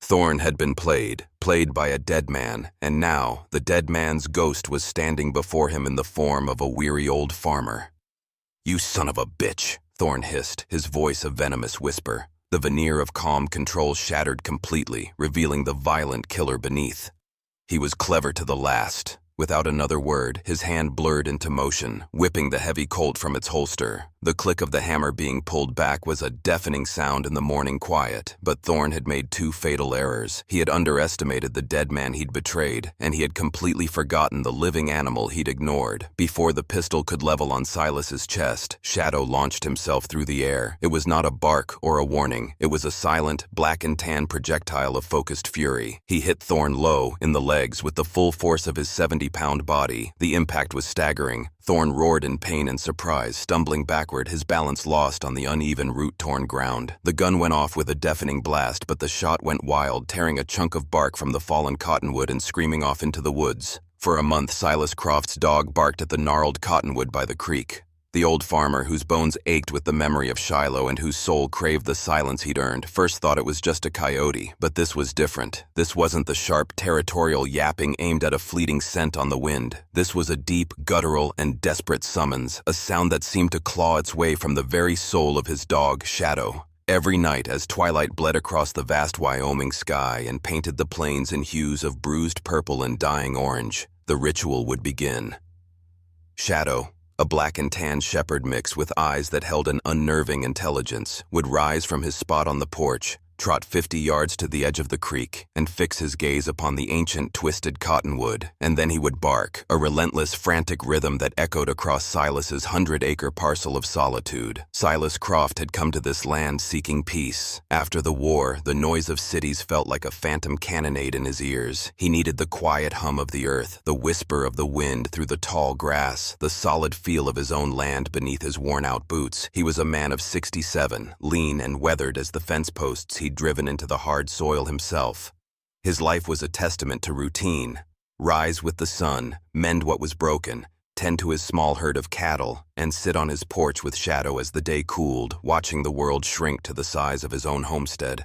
Thorn had been played by a dead man, and now the dead man's ghost was standing before him in the form of a weary old farmer. "You son of a bitch," Thorn hissed, his voice a venomous whisper. The veneer of calm control shattered completely, revealing the violent killer beneath. He was clever to the last. Without another word, his hand blurred into motion, whipping the heavy Colt from its holster. The click of the hammer being pulled back was a deafening sound in the morning quiet, but Thorn had made two fatal errors. He had underestimated the dead man he'd betrayed, and he had completely forgotten the living animal he'd ignored. Before the pistol could level on Silas's chest, Shadow launched himself through the air. It was not a bark or a warning. It was a silent, black and tan projectile of focused fury. He hit Thorn low, in the legs, with the full force of his 70-pound body. The impact was staggering. Thorn roared in pain and surprise, stumbling backward, his balance lost on the uneven, root-torn ground. The gun went off with a deafening blast, but the shot went wild, tearing a chunk of bark from the fallen cottonwood and screaming off into the woods. For a month, Silas Croft's dog barked at the gnarled cottonwood by the creek. The old farmer, whose bones ached with the memory of Shiloh and whose soul craved the silence he'd earned, first thought it was just a coyote. But this was different. This wasn't the sharp, territorial yapping aimed at a fleeting scent on the wind. This was a deep, guttural, and desperate summons, a sound that seemed to claw its way from the very soul of his dog, Shadow. Every night, as twilight bled across the vast Wyoming sky and painted the plains in hues of bruised purple and dying orange, the ritual would begin. Shadow, a black and tan shepherd mix with eyes that held an unnerving intelligence, would rise from his spot on the porch, trot 50 yards to the edge of the creek, and fix his gaze upon the ancient, twisted cottonwood. And then he would bark, a relentless, frantic rhythm that echoed across Silas's 100-acre parcel of solitude. Silas Croft had come to this land seeking peace. After the war, the noise of cities felt like a phantom cannonade in his ears. He needed the quiet hum of the earth, the whisper of the wind through the tall grass, the solid feel of his own land beneath his worn-out boots. He was a man of 67, lean and weathered as the fence posts he'd driven into the hard soil himself. His life was a testament to routine. Rise with the sun, mend what was broken, tend to his small herd of cattle, and sit on his porch with Shadow as the day cooled, watching the world shrink to the size of his own homestead.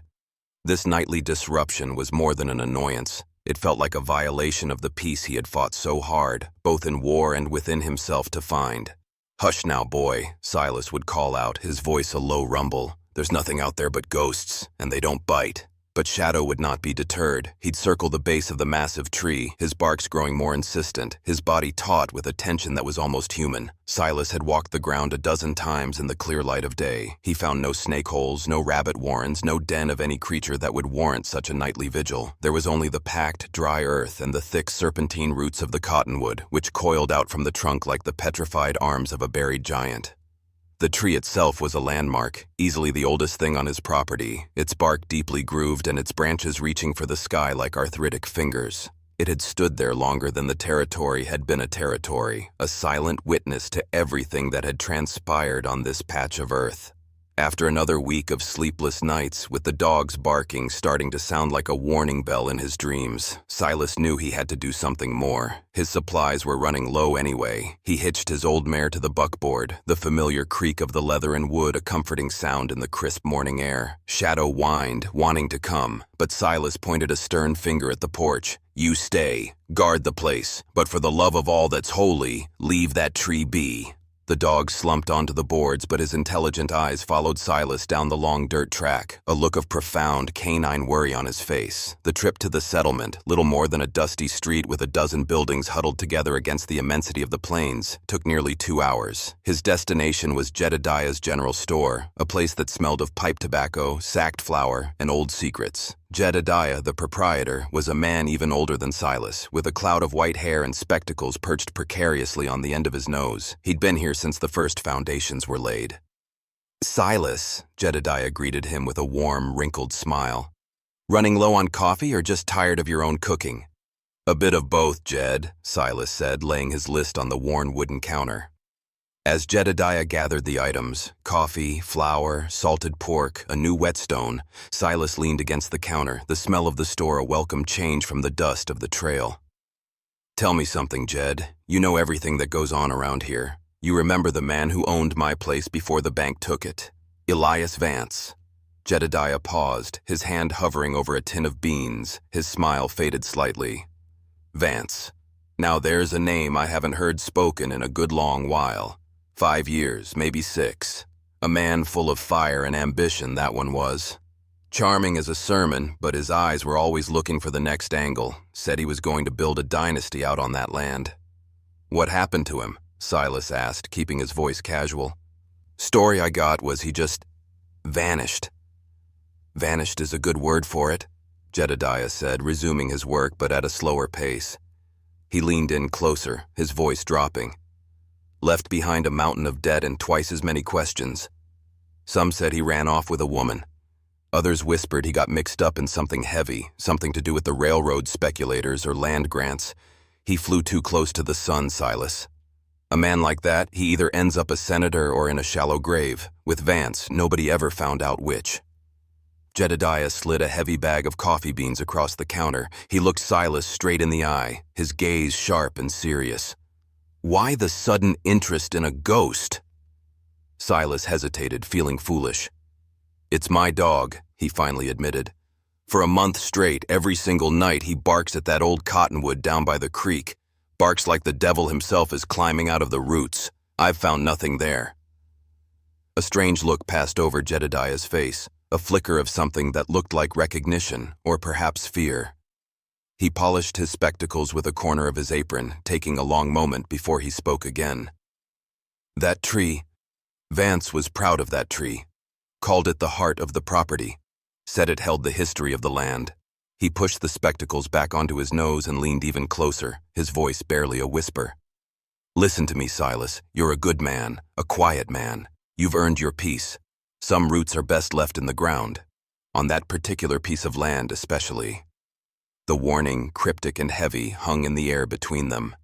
This nightly disruption was more than an annoyance. It felt like a violation of the peace he had fought so hard, both in war and within himself, to find. "Hush now, boy," Silas would call out, his voice a low rumble. "There's nothing out there but ghosts, and they don't bite." But Shadow would not be deterred. He'd circle the base of the massive tree, his barks growing more insistent, his body taut with a tension that was almost human. Silas had walked the ground a dozen times in the clear light of day. He found no snake holes, no rabbit warrens, no den of any creature that would warrant such a nightly vigil. There was only the packed, dry earth and the thick serpentine roots of the cottonwood, which coiled out from the trunk like the petrified arms of a buried giant. The tree itself was a landmark, easily the oldest thing on his property, its bark deeply grooved and its branches reaching for the sky like arthritic fingers. It had stood there longer than the territory had been a territory, a silent witness to everything that had transpired on this patch of earth. After another week of sleepless nights, with the dogs barking starting to sound like a warning bell in his dreams, Silas knew he had to do something more. His supplies were running low anyway. He hitched his old mare to the buckboard, the familiar creak of the leather and wood a comforting sound in the crisp morning air. Shadow whined, wanting to come, but Silas pointed a stern finger at the porch. "You stay. Guard the place. But for the love of all that's holy, leave that tree be." The dog slumped onto the boards, but his intelligent eyes followed Silas down the long dirt track, a look of profound, canine worry on his face. The trip to the settlement, little more than a dusty street with a dozen buildings huddled together against the immensity of the plains, took nearly 2 hours. His destination was Jedediah's General Store, a place that smelled of pipe tobacco, sacked flour, and old secrets. Jedediah, the proprietor, was a man even older than Silas, with a cloud of white hair and spectacles perched precariously on the end of his nose. He'd been here since the first foundations were laid. "Silas," Jedediah greeted him with a warm, wrinkled smile. "Running low on coffee or just tired of your own cooking?" "A bit of both, Jed," Silas said, laying his list on the worn wooden counter. As Jedediah gathered the items, coffee, flour, salted pork, a new whetstone, Silas leaned against the counter, the smell of the store a welcome change from the dust of the trail. "Tell me something, Jed. You know everything that goes on around here. You remember the man who owned my place before the bank took it. Elias Vance." Jedediah paused, his hand hovering over a tin of beans. His smile faded slightly. Vance. Now there's a name I haven't heard spoken in a good long while. 5 years, maybe 6. A man full of fire and ambition, that one was. Charming as a sermon, but his eyes were always looking for the next angle. Said he was going to build a dynasty out on that land. What happened to him? Silas asked, keeping his voice casual. Story I got was he just vanished. Vanished is a good word for it, Jedediah said, resuming his work but at a slower pace. He leaned in closer, his voice dropping. Left behind a mountain of debt and twice as many questions. Some said he ran off with a woman. Others whispered he got mixed up in something heavy, something to do with the railroad speculators or land grants. He flew too close to the sun, Silas. A man like that, he either ends up a senator or in a shallow grave. With Vance, nobody ever found out which. Jedediah slid a heavy bag of coffee beans across the counter. He looked Silas straight in the eye, his gaze sharp and serious. Why the sudden interest in a ghost? Silas hesitated, feeling foolish. It's my dog, he finally admitted. For a month straight, every single night he barks at that old cottonwood down by the creek. Barks like the devil himself is climbing out of the roots. I've found nothing there. A strange look passed over Jedediah's face, a flicker of something that looked like recognition, or perhaps fear. He polished his spectacles with a corner of his apron, taking a long moment before he spoke again. That tree. Vance was proud of that tree. Called it the heart of the property. Said it held the history of the land. He pushed the spectacles back onto his nose and leaned even closer, his voice barely a whisper. Listen to me, Silas. You're a good man, a quiet man. You've earned your peace. Some roots are best left in the ground. On that particular piece of land especially. The warning, cryptic and heavy, hung in the air between them.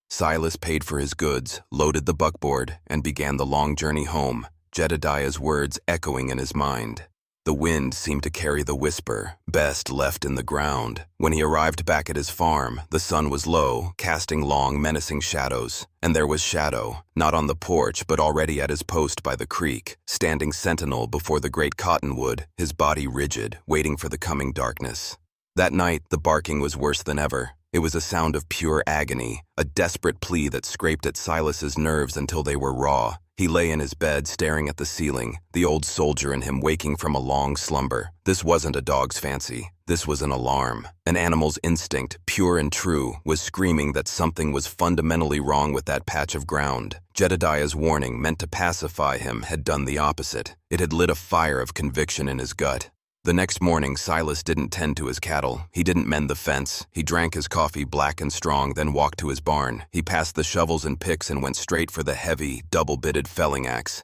Silas paid for his goods, loaded the buckboard, and began the long journey home, Jedediah's words echoing in his mind. The wind seemed to carry the whisper, best left in the ground. When he arrived back at his farm, the sun was low, casting long, menacing shadows. And there was Shadow, not on the porch but already at his post by the creek, standing sentinel before the great cottonwood, his body rigid, waiting for the coming darkness. That night, the barking was worse than ever. It was a sound of pure agony, a desperate plea that scraped at Silas's nerves until they were raw. He lay in his bed staring at the ceiling, the old soldier in him waking from a long slumber. This wasn't a dog's fancy. This was an alarm. An animal's instinct, pure and true, was screaming that something was fundamentally wrong with that patch of ground. Jedediah's warning, meant to pacify him, had done the opposite. It had lit a fire of conviction in his gut. The next morning, Silas didn't tend to his cattle. He didn't mend the fence. He drank his coffee black and strong, then walked to his barn. He passed the shovels and picks and went straight for the heavy, double-bitted felling axe.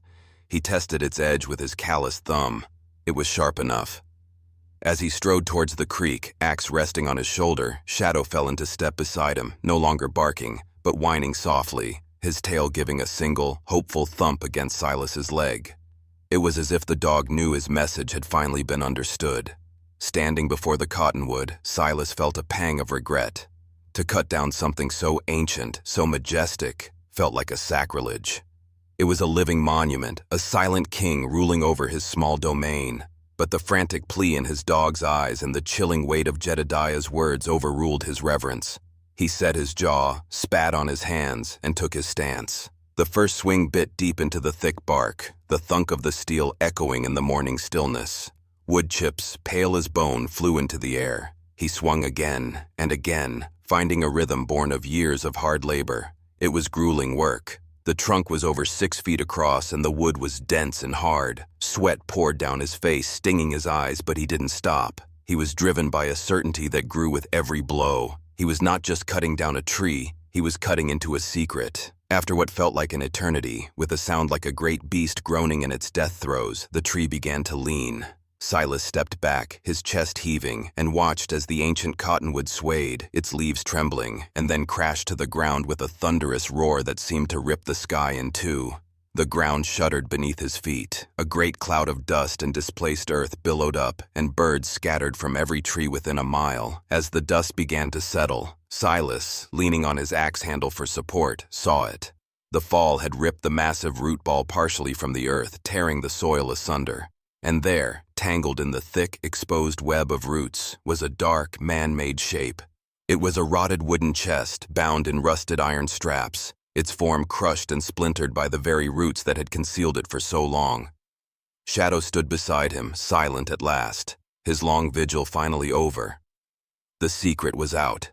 He tested its edge with his calloused thumb. It was sharp enough. As he strode towards the creek, axe resting on his shoulder, Shadow fell into step beside him, no longer barking, but whining softly, his tail giving a single, hopeful thump against Silas's leg. It was as if the dog knew his message had finally been understood. Standing before the cottonwood, Silas felt a pang of regret. To cut down something so ancient, so majestic, felt like a sacrilege. It was a living monument, a silent king ruling over his small domain. But the frantic plea in his dog's eyes and the chilling weight of Jedediah's words overruled his reverence. He set his jaw, spat on his hands, and took his stance. The first swing bit deep into the thick bark, the thunk of the steel echoing in the morning stillness. Wood chips, pale as bone, flew into the air. He swung again and again, finding a rhythm born of years of hard labor. It was grueling work. The trunk was over 6 feet across and the wood was dense and hard. Sweat poured down his face, stinging his eyes, but he didn't stop. He was driven by a certainty that grew with every blow. He was not just cutting down a tree, he was cutting into a secret. After what felt like an eternity, with a sound like a great beast groaning in its death throes, the tree began to lean. Silas stepped back, his chest heaving, and watched as the ancient cottonwood swayed, its leaves trembling, and then crashed to the ground with a thunderous roar that seemed to rip the sky in two. The ground shuddered beneath his feet. A great cloud of dust and displaced earth billowed up, and birds scattered from every tree within a mile. As the dust began to settle, Silas, leaning on his axe handle for support, saw it. The fall had ripped the massive root ball partially from the earth, tearing the soil asunder. And there, tangled in the thick, exposed web of roots, was a dark, man-made shape. It was a rotted wooden chest, bound in rusted iron straps, its form crushed and splintered by the very roots that had concealed it for so long. Shadow stood beside him, silent at last, his long vigil finally over. The secret was out.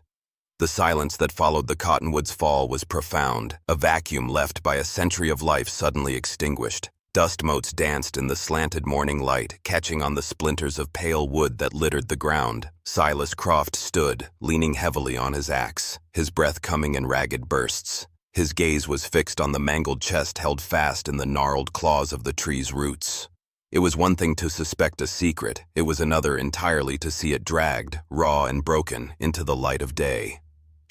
The silence that followed the cottonwood's fall was profound, a vacuum left by a century of life suddenly extinguished. Dust motes danced in the slanted morning light, catching on the splinters of pale wood that littered the ground. Silas Croft stood, leaning heavily on his axe, his breath coming in ragged bursts. His gaze was fixed on the mangled chest held fast in the gnarled claws of the tree's roots. It was one thing to suspect a secret, it was another entirely to see it dragged, raw and broken, into the light of day.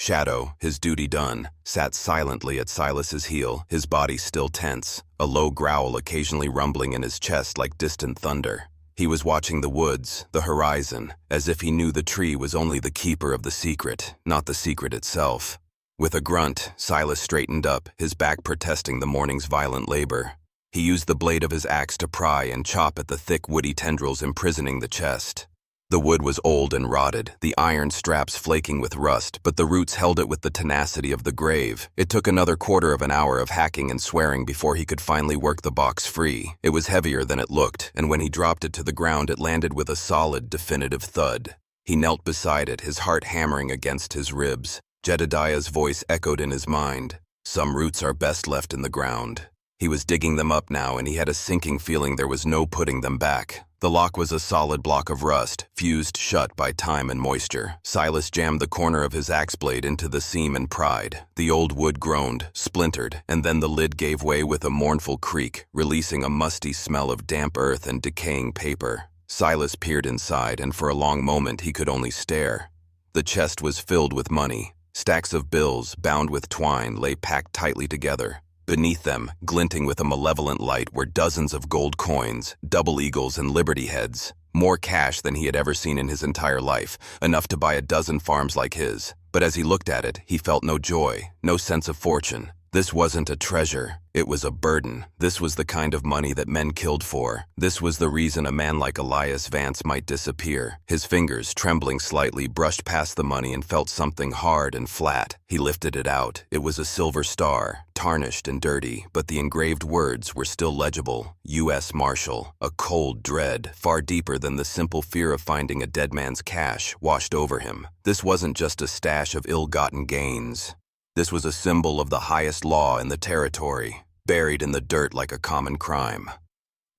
Shadow, his duty done, sat silently at Silas's heel, his body still tense, a low growl occasionally rumbling in his chest like distant thunder. He was watching the woods, the horizon, as if he knew the tree was only the keeper of the secret, not the secret itself. With a grunt, Silas straightened up, his back protesting the morning's violent labor. He used the blade of his axe to pry and chop at the thick woody tendrils imprisoning the chest. The wood was old and rotted, the iron straps flaking with rust, but the roots held it with the tenacity of the grave. It took another quarter of an hour of hacking and swearing before he could finally work the box free. It was heavier than it looked, and when he dropped it to the ground it landed with a solid, definitive thud. He knelt beside it, his heart hammering against his ribs. Jedediah's voice echoed in his mind. Some roots are best left in the ground. He was digging them up now, and he had a sinking feeling there was no putting them back. The lock was a solid block of rust, fused shut by time and moisture. Silas jammed the corner of his axe blade into the seam and pried. The old wood groaned, splintered, and then the lid gave way with a mournful creak, releasing a musty smell of damp earth and decaying paper. Silas peered inside, and for a long moment he could only stare. The chest was filled with money. Stacks of bills, bound with twine, lay packed tightly together. Beneath them, glinting with a malevolent light, were dozens of gold coins, double eagles and liberty heads. More cash than he had ever seen in his entire life, enough to buy a dozen farms like his. But as he looked at it, he felt no joy, no sense of fortune. This wasn't a treasure, it was a burden. This was the kind of money that men killed for. This was the reason a man like Elias Vance might disappear. His fingers, trembling slightly, brushed past the money and felt something hard and flat. He lifted it out. It was a silver star, tarnished and dirty, but the engraved words were still legible. U.S. Marshal. A cold dread, far deeper than the simple fear of finding a dead man's cash, washed over him. This wasn't just a stash of ill-gotten gains. This was a symbol of the highest law in the territory, buried in the dirt like a common crime.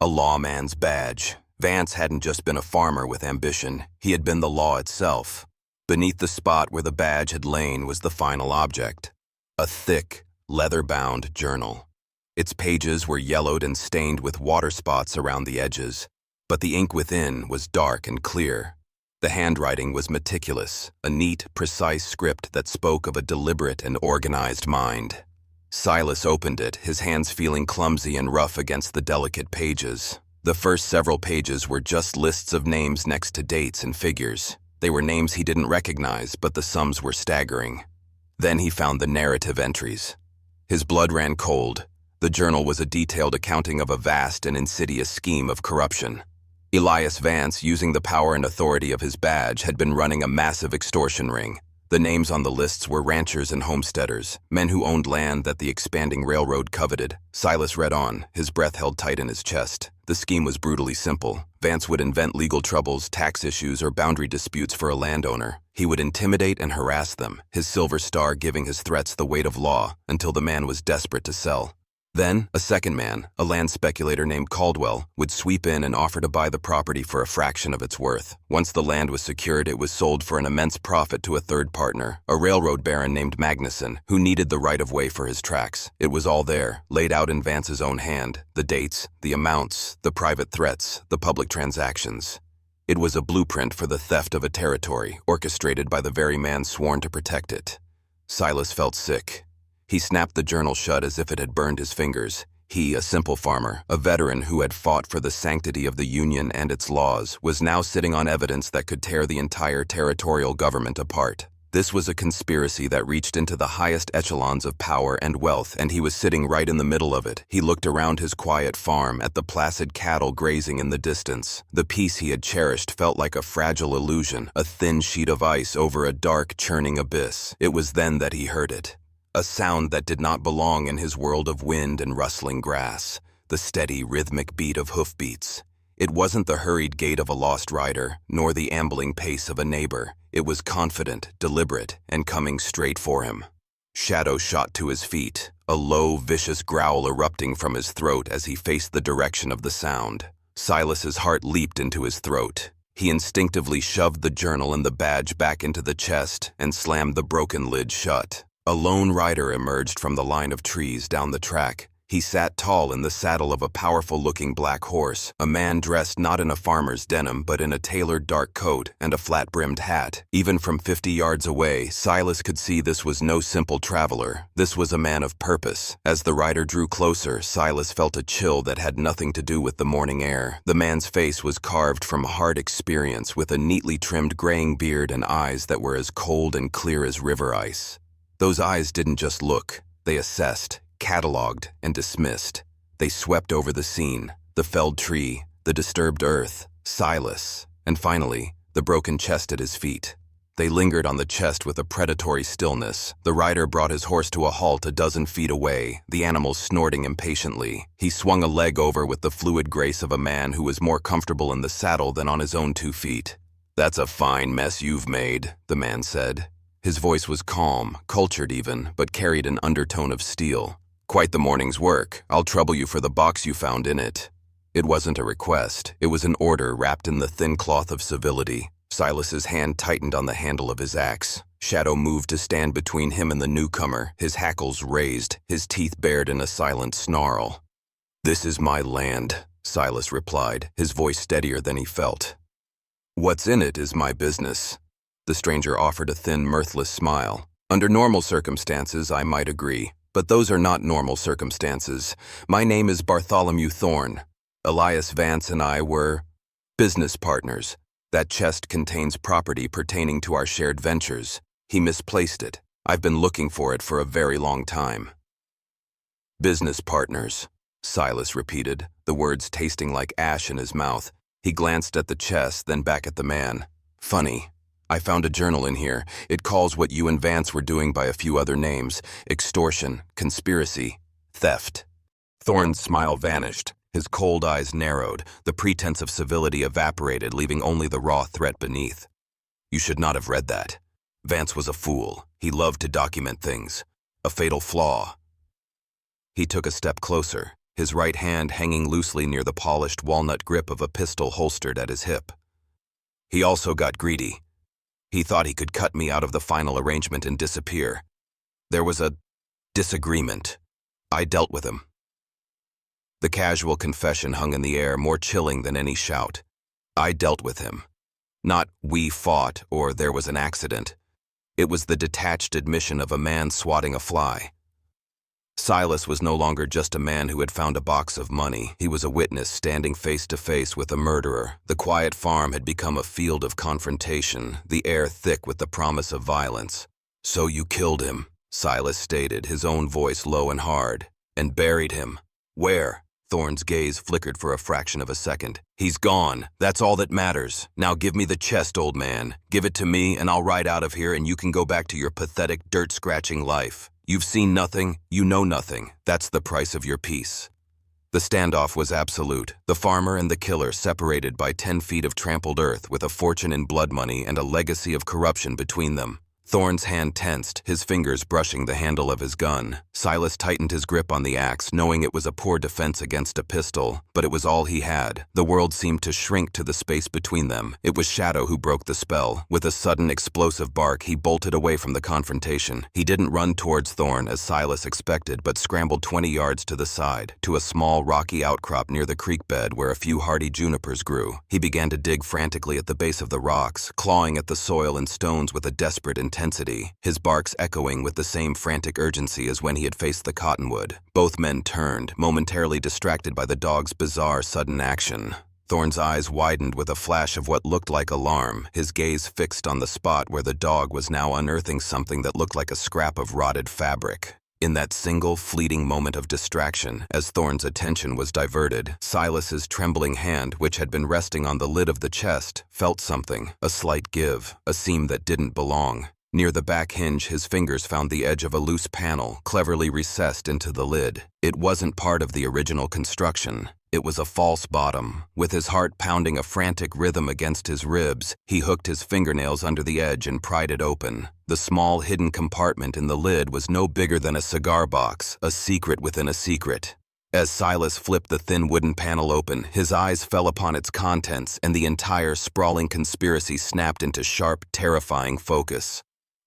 A lawman's badge. Vance hadn't just been a farmer with ambition, he had been the law itself. Beneath the spot where the badge had lain was the final object. A thick, leather-bound journal. Its pages were yellowed and stained with water spots around the edges, but the ink within was dark and clear. The handwriting was meticulous, a neat, precise script that spoke of a deliberate and organized mind. Silas opened it, his hands feeling clumsy and rough against the delicate pages. The first several pages were just lists of names next to dates and figures. They were names he didn't recognize, but the sums were staggering. Then he found the narrative entries. His blood ran cold. The journal was a detailed accounting of a vast and insidious scheme of corruption. Elias Vance, using the power and authority of his badge, had been running a massive extortion ring. The names on the lists were ranchers and homesteaders, men who owned land that the expanding railroad coveted. Silas read on, his breath held tight in his chest. The scheme was brutally simple. Vance would invent legal troubles, tax issues, or boundary disputes for a landowner. He would intimidate and harass them, his silver star giving his threats the weight of law, until the man was desperate to sell. Then, a second man, a land speculator named Caldwell, would sweep in and offer to buy the property for a fraction of its worth. Once the land was secured, it was sold for an immense profit to a third partner, a railroad baron named Magnuson, who needed the right-of-way for his tracks. It was all there, laid out in Vance's own hand. The dates, the amounts, the private threats, the public transactions. It was a blueprint for the theft of a territory, orchestrated by the very man sworn to protect it. Silas felt sick. He snapped the journal shut as if it had burned his fingers. He, a simple farmer, a veteran who had fought for the sanctity of the Union and its laws, was now sitting on evidence that could tear the entire territorial government apart. This was a conspiracy that reached into the highest echelons of power and wealth, and he was sitting right in the middle of it. He looked around his quiet farm at the placid cattle grazing in the distance. The peace he had cherished felt like a fragile illusion, a thin sheet of ice over a dark, churning abyss. It was then that he heard it. A sound that did not belong in his world of wind and rustling grass. The steady, rhythmic beat of hoofbeats. It wasn't the hurried gait of a lost rider, nor the ambling pace of a neighbor. It was confident, deliberate, and coming straight for him. Shadow shot to his feet, a low, vicious growl erupting from his throat as he faced the direction of the sound. Silas's heart leaped into his throat. He instinctively shoved the journal and the badge back into the chest and slammed the broken lid shut. A lone rider emerged from the line of trees down the track. He sat tall in the saddle of a powerful-looking black horse, a man dressed not in a farmer's denim but in a tailored dark coat and a flat-brimmed hat. Even from 50 yards away, Silas could see this was no simple traveler. This was a man of purpose. As the rider drew closer, Silas felt a chill that had nothing to do with the morning air. The man's face was carved from hard experience, with a neatly trimmed graying beard and eyes that were as cold and clear as river ice. Those eyes didn't just look, they assessed, catalogued, and dismissed. They swept over the scene, the felled tree, the disturbed earth, Silas, and finally, the broken chest at his feet. They lingered on the chest with a predatory stillness. The rider brought his horse to a halt a dozen feet away, the animal snorting impatiently. He swung a leg over with the fluid grace of a man who was more comfortable in the saddle than on his own 2 feet. "That's a fine mess you've made," the man said. His voice was calm, cultured even, but carried an undertone of steel. "Quite the morning's work. I'll trouble you for the box you found in it." It wasn't a request. It was an order wrapped in the thin cloth of civility. Silas's hand tightened on the handle of his axe. Shadow moved to stand between him and the newcomer, his hackles raised, his teeth bared in a silent snarl. "This is my land," Silas replied, his voice steadier than he felt. "What's in it is my business." The stranger offered a thin, mirthless smile. "Under normal circumstances, I might agree. But those are not normal circumstances. My name is Bartholomew Thorne. Elias Vance and I were business partners. That chest contains property pertaining to our shared ventures. He misplaced it. I've been looking for it for a very long time." "Business partners," Silas repeated, the words tasting like ash in his mouth. He glanced at the chest, then back at the man. "Funny. I found a journal in here. It calls what you and Vance were doing by a few other names: extortion, conspiracy, theft." Thorne's smile vanished. His cold eyes narrowed. The pretense of civility evaporated, leaving only the raw threat beneath. "You should not have read that. Vance was a fool. He loved to document things. A fatal flaw." He took a step closer, his right hand hanging loosely near the polished walnut grip of a pistol holstered at his hip. "He also got greedy. He thought he could cut me out of the final arrangement and disappear. There was a disagreement. I dealt with him." The casual confession hung in the air, more chilling than any shout. "I dealt with him." Not "we fought" or "there was an accident." It was the detached admission of a man swatting a fly. Silas was no longer just a man who had found a box of money. He was a witness standing face to face with a murderer. The quiet farm had become a field of confrontation, the air thick with the promise of violence. "So you killed him," Silas stated, his own voice low and hard. "And buried him. Where?" Thorne's gaze flickered for a fraction of a second. "He's gone. That's all that matters. Now give me the chest, old man. Give it to me, and I'll ride out of here, and you can go back to your pathetic, dirt-scratching life. You've seen nothing, you know nothing. That's the price of your peace." The standoff was absolute. The farmer and the killer separated by 10 feet of trampled earth, with a fortune in blood money and a legacy of corruption between them. Thorne's hand tensed, his fingers brushing the handle of his gun. Silas tightened his grip on the axe, knowing it was a poor defense against a pistol, but it was all he had. The world seemed to shrink to the space between them. It was Shadow who broke the spell. With a sudden, explosive bark, he bolted away from the confrontation. He didn't run towards Thorne, as Silas expected, but scrambled 20 yards to the side, to a small, rocky outcrop near the creek bed where a few hardy junipers grew. He began to dig frantically at the base of the rocks, clawing at the soil and stones with a desperate intensity, his barks echoing with the same frantic urgency as when he had faced the cottonwood. Both men turned, momentarily distracted by the dog's bizarre sudden action. Thorn's eyes widened with a flash of what looked like alarm, his gaze fixed on the spot where the dog was now unearthing something that looked like a scrap of rotted fabric. In that single, fleeting moment of distraction, as Thorn's attention was diverted, Silas's trembling hand, which had been resting on the lid of the chest, felt something, a slight give, a seam that didn't belong. Near the back hinge, his fingers found the edge of a loose panel, cleverly recessed into the lid. It wasn't part of the original construction. It was a false bottom. With his heart pounding a frantic rhythm against his ribs, he hooked his fingernails under the edge and pried it open. The small, hidden compartment in the lid was no bigger than a cigar box, a secret within a secret. As Silas flipped the thin wooden panel open, his eyes fell upon its contents, and the entire sprawling conspiracy snapped into sharp, terrifying focus.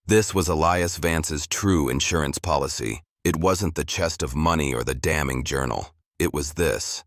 This was Elias Vance's true insurance policy. It wasn't the chest of money or the damning journal. It was this.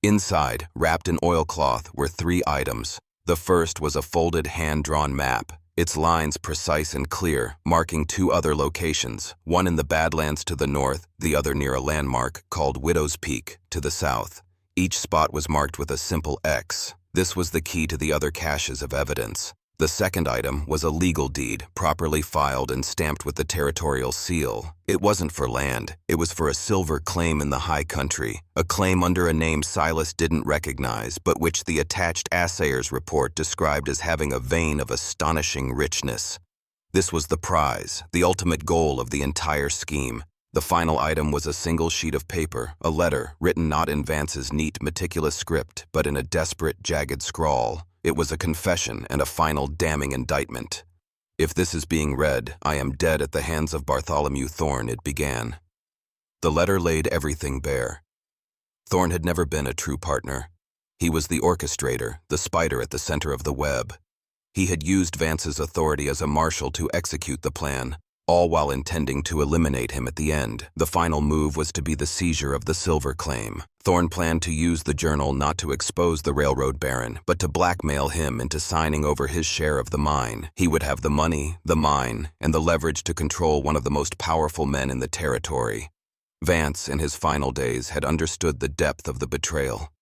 Inside, wrapped in oilcloth, were 3 items. The first was a folded hand-drawn map, its lines precise and clear, marking 2 other locations, one in the Badlands to the north, the other near a landmark called Widow's Peak to the south. Each spot was marked with a simple X. This was the key to the other caches of evidence. The second item was a legal deed, properly filed and stamped with the territorial seal. It wasn't for land, it was for a silver claim in the high country, a claim under a name Silas didn't recognize, but which the attached assayer's report described as having a vein of astonishing richness. This was the prize, the ultimate goal of the entire scheme. The final item was a single sheet of paper, a letter, written not in Vance's neat, meticulous script, but in a desperate, jagged scrawl. It was a confession and a final damning indictment. If this is being read, I am dead at the hands of Bartholomew Thorn, it began. The letter laid everything bare. Thorn had never been a true partner. He was the orchestrator, the spider at the center of the web. He had used Vance's authority as a marshal to execute the plan, all while intending to eliminate him at the end. The final move was to be the seizure of the silver claim. Thorn planned to use the journal not to expose the railroad baron, but to blackmail him into signing over his share of the mine. He would have the money, the mine, and the leverage to control one of the most powerful men in the territory. Vance, in his final days, had understood the depth of the betrayal.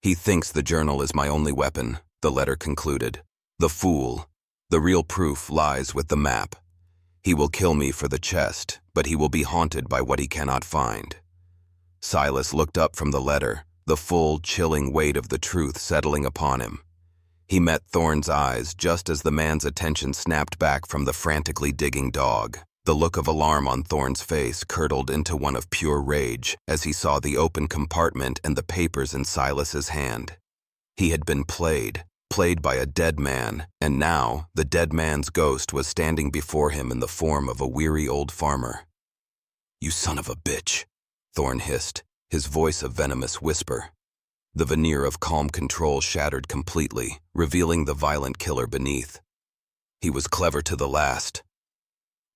He thinks the journal is my only weapon, the letter concluded. The fool. The real proof lies with the map. He will kill me for the chest, but he will be haunted by what he cannot find. Silas looked up from the letter, the full, chilling weight of the truth settling upon him. He met Thorn's eyes just as the man's attention snapped back from the frantically digging dog. The look of alarm on Thorn's face curdled into one of pure rage as he saw the open compartment and the papers in Silas's hand. He had been played by a dead man, and now the dead man's ghost was standing before him in the form of a weary old farmer. "You son of a bitch," Thorn hissed, his voice a venomous whisper. The veneer of calm control shattered completely, revealing the violent killer beneath. He was clever to the last.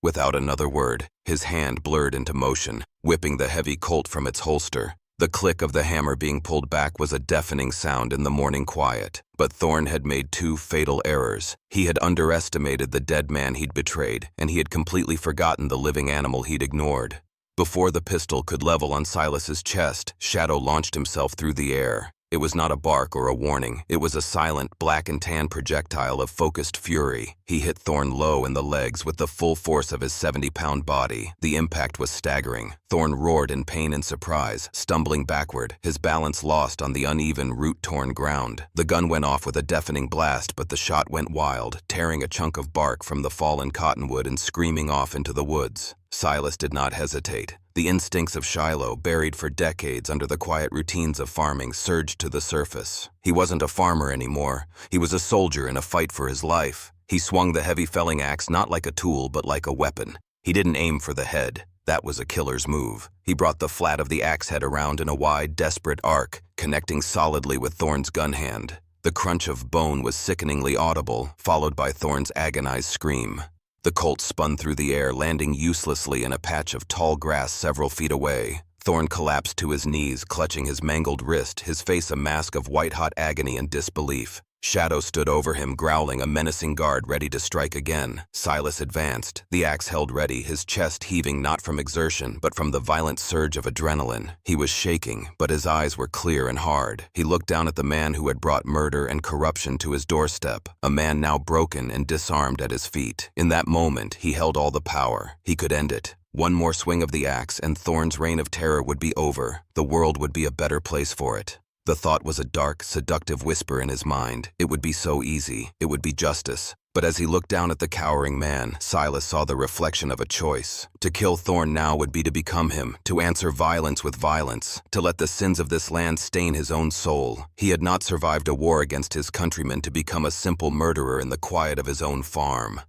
Without another word, his hand blurred into motion, whipping the heavy Colt from its holster. The click of the hammer being pulled back was a deafening sound in the morning quiet. But Thorn had made 2 fatal errors. He had underestimated the dead man he'd betrayed, and he had completely forgotten the living animal he'd ignored. Before the pistol could level on Silas's chest, Shadow launched himself through the air. It was not a bark or a warning. It was a silent, black and tan projectile of focused fury. He hit Thorn low in the legs with the full force of his 70-pound body. The impact was staggering. Thorn roared in pain and surprise, stumbling backward, his balance lost on the uneven, root-torn ground. The gun went off with a deafening blast, but the shot went wild, tearing a chunk of bark from the fallen cottonwood and screaming off into the woods. Silas did not hesitate. The instincts of Shiloh, buried for decades under the quiet routines of farming, surged to the surface. He wasn't a farmer anymore. He was a soldier in a fight for his life. He swung the heavy felling axe not like a tool, but like a weapon. He didn't aim for the head. That was a killer's move. He brought the flat of the axe head around in a wide, desperate arc, connecting solidly with Thorn's gun hand. The crunch of bone was sickeningly audible, followed by Thorn's agonized scream. The Colt spun through the air, landing uselessly in a patch of tall grass several feet away. Thorn collapsed to his knees, clutching his mangled wrist, his face a mask of white-hot agony and disbelief. Shadow stood over him, growling, a menacing guard ready to strike again. Silas advanced, the axe held ready, his chest heaving not from exertion, but from the violent surge of adrenaline. He was shaking, but his eyes were clear and hard. He looked down at the man who had brought murder and corruption to his doorstep, a man now broken and disarmed at his feet. In that moment, he held all the power. He could end it. One more swing of the axe, and Thorn's reign of terror would be over. The world would be a better place for it. The thought was a dark, seductive whisper in his mind. It would be so easy. It would be justice. But as he looked down at the cowering man, Silas saw the reflection of a choice. To kill Thorn now would be to become him, to answer violence with violence, to let the sins of this land stain his own soul. He had not survived a war against his countrymen to become a simple murderer in the quiet of his own farm.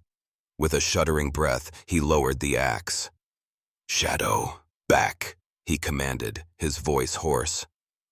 With a shuddering breath, he lowered the axe. "Shadow, back," he commanded, his voice hoarse.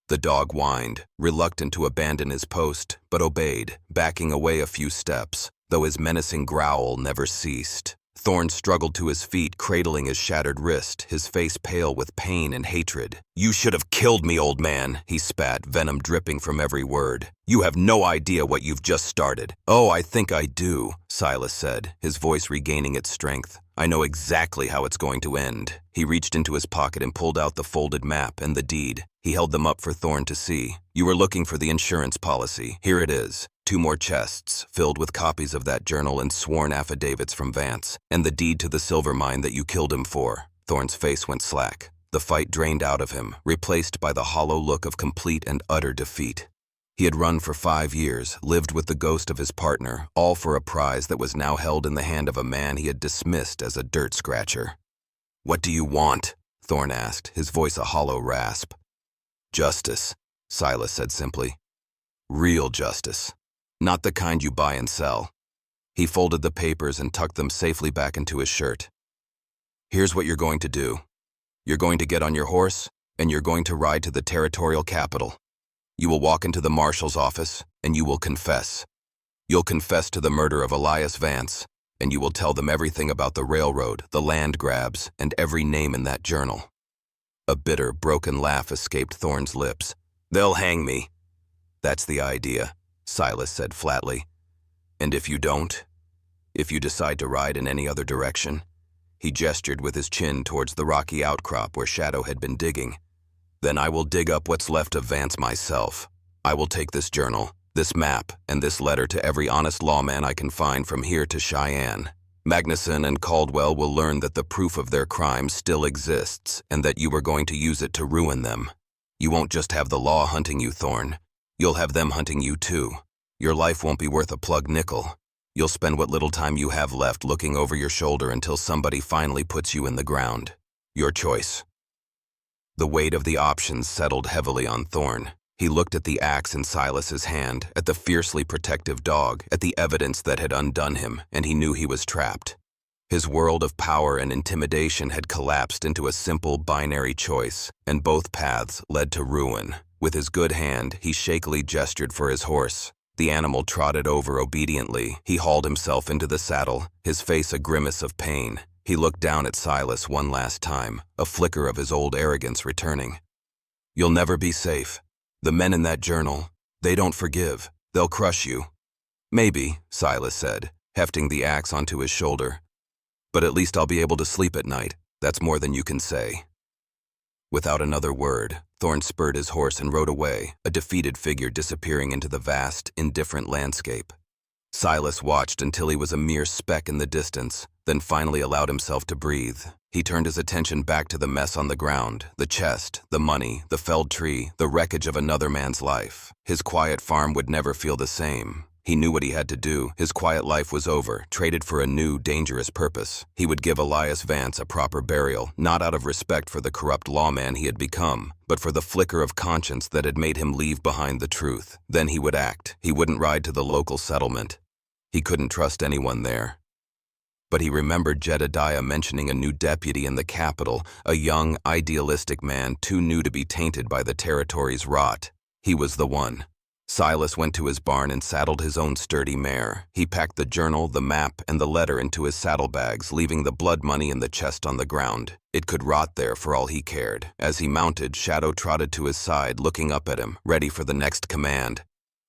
The dog whined, reluctant to abandon his post, but obeyed, backing away a few steps, though his menacing growl never ceased. Thorn struggled to his feet, cradling his shattered wrist, his face pale with pain and hatred. "You should have killed me, old man," he spat, venom dripping from every word. "You have no idea what you've just started." "Oh, I think I do," Silas said, his voice regaining its strength. "I know exactly how it's going to end." He reached into his pocket and pulled out the folded map and the deed. He held them up for Thorn to see. "You were looking for the insurance policy. Here it is. 2 more chests, filled with copies of that journal and sworn affidavits from Vance, and the deed to the silver mine that you killed him for." Thorn's face went slack. The fight drained out of him, replaced by the hollow look of complete and utter defeat. He had run for 5 years, lived with the ghost of his partner, all for a prize that was now held in the hand of a man he had dismissed as a dirt scratcher. "What do you want?" Thorn asked, his voice a hollow rasp. "Justice," Silas said simply. "Real justice. Not the kind you buy and sell." He folded the papers and tucked them safely back into his shirt. "Here's what you're going to do. You're going to get on your horse, and you're going to ride to the territorial capital. You will walk into the marshal's office, and you will confess. You'll confess to the murder of Elias Vance, and you will tell them everything about the railroad, the land grabs, and every name in that journal." A bitter, broken laugh escaped Thorn's lips. "They'll hang me." "That's the idea," Silas said flatly. "And if you don't? If you decide to ride in any other direction?" He gestured with his chin towards the rocky outcrop where Shadow had been digging. "Then I will dig up what's left of Vance myself. I will take this journal, this map, and this letter to every honest lawman I can find from here to Cheyenne. Magnuson and Caldwell will learn that the proof of their crime still exists and that you are going to use it to ruin them. You won't just have the law hunting you, Thorn. You'll have them hunting you too. Your life won't be worth a plug nickel. You'll spend what little time you have left looking over your shoulder until somebody finally puts you in the ground. Your choice." The weight of the options settled heavily on Thorn. He looked at the axe in Silas's hand, at the fiercely protective dog, at the evidence that had undone him, and he knew he was trapped. His world of power and intimidation had collapsed into a simple binary choice, and both paths led to ruin. With his good hand, he shakily gestured for his horse. The animal trotted over obediently. He hauled himself into the saddle, his face a grimace of pain. He looked down at Silas one last time, a flicker of his old arrogance returning. "You'll never be safe. The men in that journal, they don't forgive. They'll crush you." "Maybe," Silas said, hefting the axe onto his shoulder. "But at least I'll be able to sleep at night. That's more than you can say." Without another word, Thorn spurred his horse and rode away, a defeated figure disappearing into the vast, indifferent landscape. Silas watched until he was a mere speck in the distance, then finally allowed himself to breathe. He turned his attention back to the mess on the ground, the chest, the money, the felled tree, the wreckage of another man's life. His quiet farm would never feel the same. He knew what he had to do. His quiet life was over, traded for a new, dangerous purpose. He would give Elias Vance a proper burial, not out of respect for the corrupt lawman he had become, but for the flicker of conscience that had made him leave behind the truth. Then he would act. He wouldn't ride to the local settlement. He couldn't trust anyone there. But he remembered Jedediah mentioning a new deputy in the capital, a young, idealistic man too new to be tainted by the territory's rot. He was the one. Silas went to his barn and saddled his own sturdy mare. He packed the journal, the map, and the letter into his saddlebags, leaving the blood money in the chest on the ground. It could rot there for all he cared. As he mounted, Shadow trotted to his side, looking up at him, ready for the next command.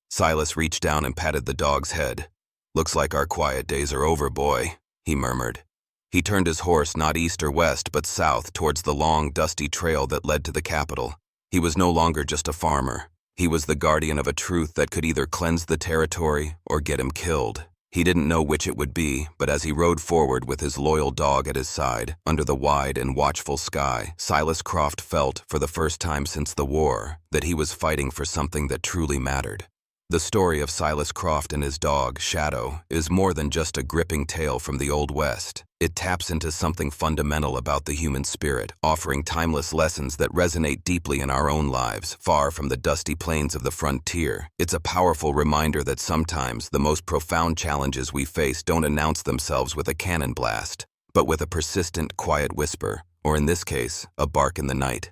Silas reached down and patted the dog's head. "Looks like our quiet days are over, boy," he murmured. He turned his horse not east or west, but south towards the long, dusty trail that led to the capital. He was no longer just a farmer. He was the guardian of a truth that could either cleanse the territory or get him killed. He didn't know which it would be, but as he rode forward with his loyal dog at his side, under the wide and watchful sky, Silas Croft felt, for the first time since the war, that he was fighting for something that truly mattered. The story of Silas Croft and his dog, Shadow, is more than just a gripping tale from the Old West. It taps into something fundamental about the human spirit, offering timeless lessons that resonate deeply in our own lives, far from the dusty plains of the frontier. It's a powerful reminder that sometimes the most profound challenges we face don't announce themselves with a cannon blast, but with a persistent, quiet whisper, or in this case, a bark in the night.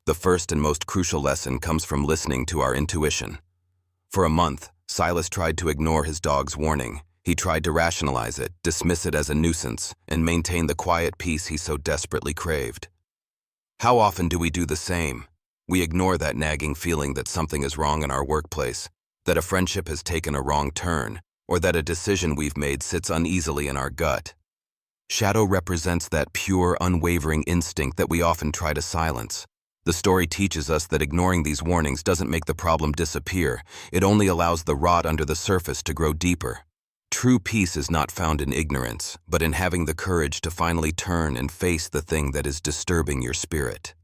The first and most crucial lesson comes from listening to our intuition. For a month, Silas tried to ignore his dog's warning. He tried to rationalize it, dismiss it as a nuisance, and maintain the quiet peace he so desperately craved. How often do we do the same? We ignore that nagging feeling that something is wrong in our workplace, that a friendship has taken a wrong turn, or that a decision we've made sits uneasily in our gut. Shadow represents that pure, unwavering instinct that we often try to silence. The story teaches us that ignoring these warnings doesn't make the problem disappear. It only allows the rot under the surface to grow deeper. True peace is not found in ignorance, but in having the courage to finally turn and face the thing that is disturbing your spirit.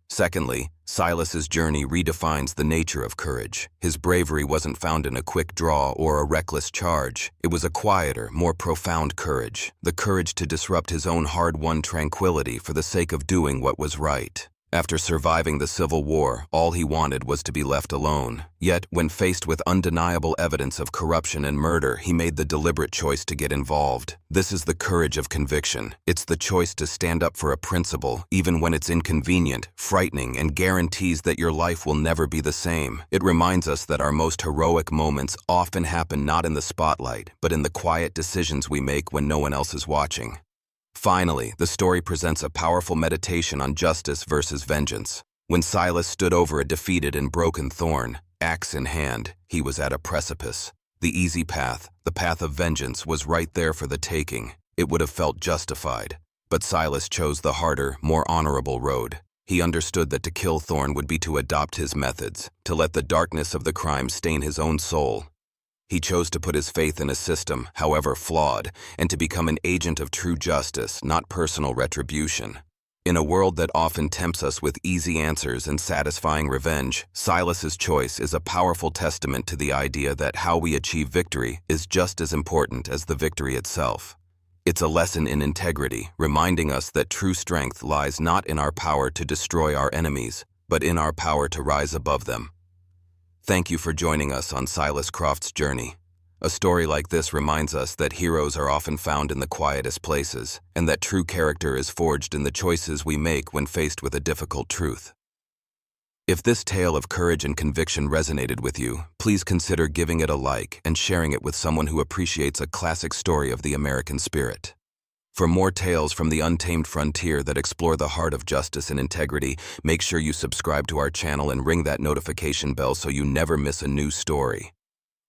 Secondly, Silas's journey redefines the nature of courage. His bravery wasn't found in a quick draw or a reckless charge. It was a quieter, more profound courage, the courage to disrupt his own hard-won tranquility for the sake of doing what was right. After surviving the Civil War, all he wanted was to be left alone. Yet, when faced with undeniable evidence of corruption and murder, he made the deliberate choice to get involved. This is the courage of conviction. It's the choice to stand up for a principle, even when it's inconvenient, frightening, and guarantees that your life will never be the same. It reminds us that our most heroic moments often happen not in the spotlight, but in the quiet decisions we make when no one else is watching. Finally, the story presents a powerful meditation on justice versus vengeance. When Silas stood over a defeated and broken Thorn, axe in hand, he was at a precipice. The easy path, the path of vengeance, was right there for the taking. It would have felt justified. But Silas chose the harder, more honorable road. He understood that to kill Thorn would be to adopt his methods, to let the darkness of the crime stain his own soul. He chose to put his faith in a system, however flawed, and to become an agent of true justice, not personal retribution. In a world that often tempts us with easy answers and satisfying revenge, Silas's choice is a powerful testament to the idea that how we achieve victory is just as important as the victory itself. It's a lesson in integrity, reminding us that true strength lies not in our power to destroy our enemies, but in our power to rise above them. Thank you for joining us on Silas Croft's journey. A story like this reminds us that heroes are often found in the quietest places, and that true character is forged in the choices we make when faced with a difficult truth. If this tale of courage and conviction resonated with you, please consider giving it a like and sharing it with someone who appreciates a classic story of the American spirit. For more tales from the untamed frontier that explore the heart of justice and integrity, make sure you subscribe to our channel and ring that notification bell so you never miss a new story.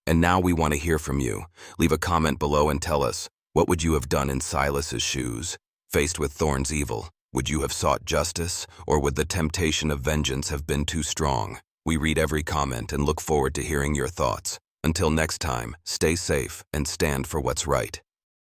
And now we want to hear from you. Leave a comment below and tell us, what would you have done in Silas's shoes? Faced with Thorn's evil, would you have sought justice, or would the temptation of vengeance have been too strong? We read every comment and look forward to hearing your thoughts. Until next time, stay safe and stand for what's right.